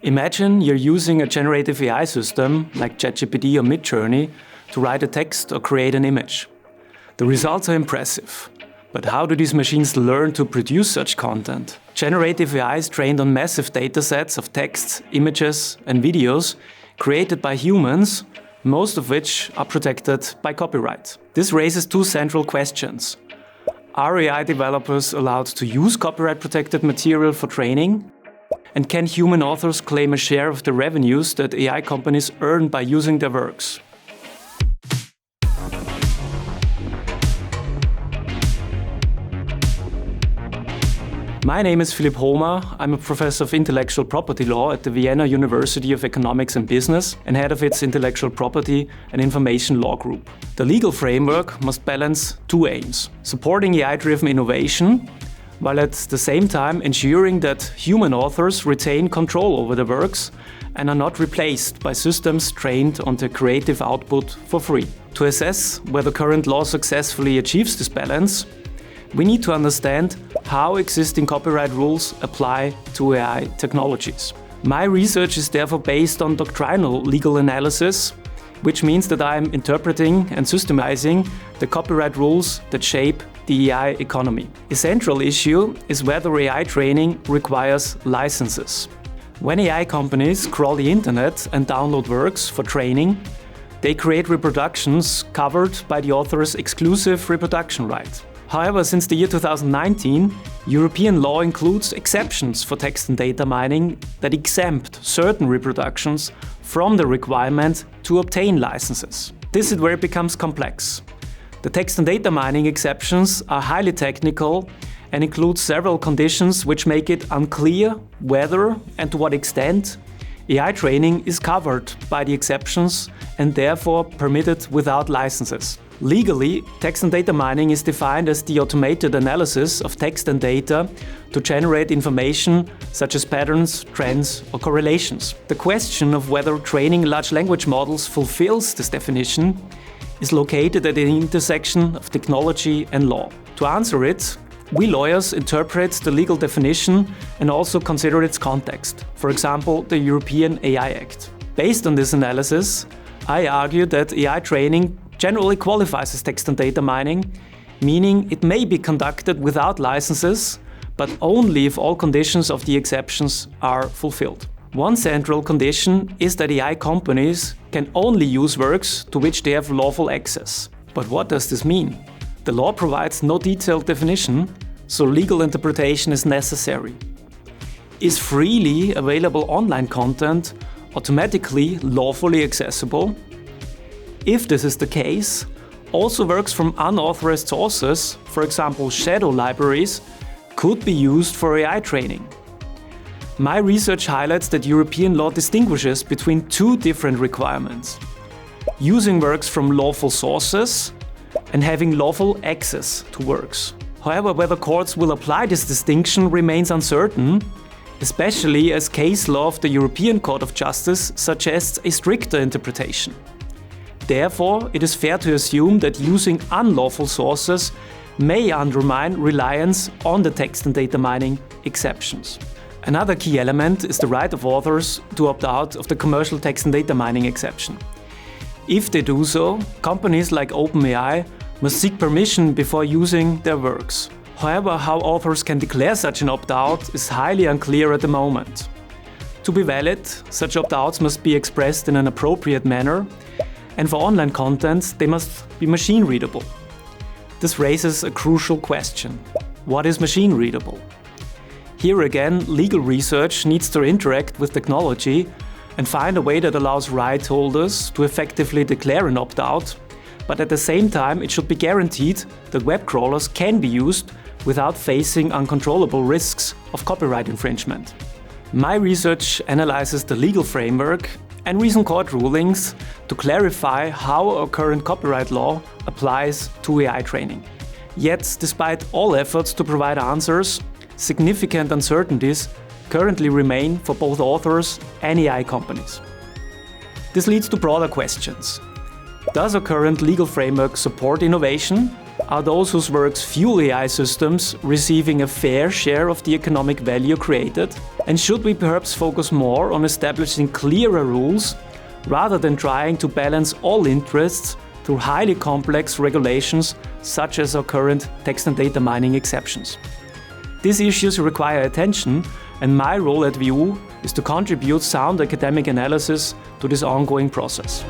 Imagine you're using a generative AI system like ChatGPT or Midjourney to write a text or create an image. The results are impressive. But how do these machines learn to produce such content? Generative AI is trained on massive datasets of texts, images, and videos created by humans, most of which are protected by copyright. This raises two central questions. Are AI developers allowed to use copyright-protected material for training? And can human authors claim a share of the revenues that AI companies earn by using their works? My name is Philipp Hohmer. I'm a professor of intellectual property law at the Vienna University of Economics and Business and head of its intellectual property and information law group. The legal framework must balance two aims: supporting AI-driven innovation, while at the same time ensuring that human authors retain control over their works and are not replaced by systems trained on their creative output for free. To assess whether current law successfully achieves this balance, we need to understand how existing copyright rules apply to AI technologies. My research is therefore based on doctrinal legal analysis, which means that I'm interpreting and systemizing the copyright rules that shape the AI economy. A central issue is whether AI training requires licenses. When AI companies crawl the internet and download works for training, they create reproductions covered by the author's exclusive reproduction right. However, since the year 2019, European law includes exceptions for text and data mining that exempt certain reproductions from the requirement to obtain licenses. This is where it becomes complex. The text and data mining exceptions are highly technical and include several conditions which make it unclear whether and to what extent AI training is covered by the exceptions and therefore permitted without licenses. Legally, text and data mining is defined as the automated analysis of text and data to generate information such as patterns, trends, or correlations. The question of whether training large language models fulfills this definition is located at the intersection of technology and law. To answer it, we lawyers interpret the legal definition and also consider its context, for example, the European AI Act. Based on this analysis, I argue that AI training generally qualifies as text and data mining, meaning it may be conducted without licenses, but only if all conditions of the exceptions are fulfilled. One central condition is that AI companies can only use works to which they have lawful access. But what does this mean? The law provides no detailed definition, so legal interpretation is necessary. Is freely available online content automatically lawfully accessible? If this is the case, also works from unauthorized sources, for example shadow libraries, could be used for AI training. My research highlights that European law distinguishes between two different requirements: using works from lawful sources and having lawful access to works. However, whether courts will apply this distinction remains uncertain, especially as case law of the European Court of Justice suggests a stricter interpretation. Therefore, it is fair to assume that using unlawful sources may undermine reliance on the text and data mining exceptions. Another key element is the right of authors to opt out of the commercial text and data mining exception. If they do so, companies like OpenAI must seek permission before using their works. However, how authors can declare such an opt-out is highly unclear at the moment. To be valid, such opt-outs must be expressed in an appropriate manner, and for online content, they must be machine readable. This raises a crucial question. What is machine readable? Here again, legal research needs to interact with technology and find a way that allows right holders to effectively declare an opt-out, but at the same time it should be guaranteed that web crawlers can be used without facing uncontrollable risks of copyright infringement. My research analyzes the legal framework and recent court rulings to clarify how our current copyright law applies to AI training. Yet, despite all efforts to provide answers, significant uncertainties currently remain for both authors and AI companies. This leads to broader questions. Does our current legal framework support innovation? Are those whose works fuel AI systems receiving a fair share of the economic value created? And should we perhaps focus more on establishing clearer rules rather than trying to balance all interests through highly complex regulations such as our current text and data mining exceptions? These issues require attention, and my role at WU is to contribute sound academic analysis to this ongoing process.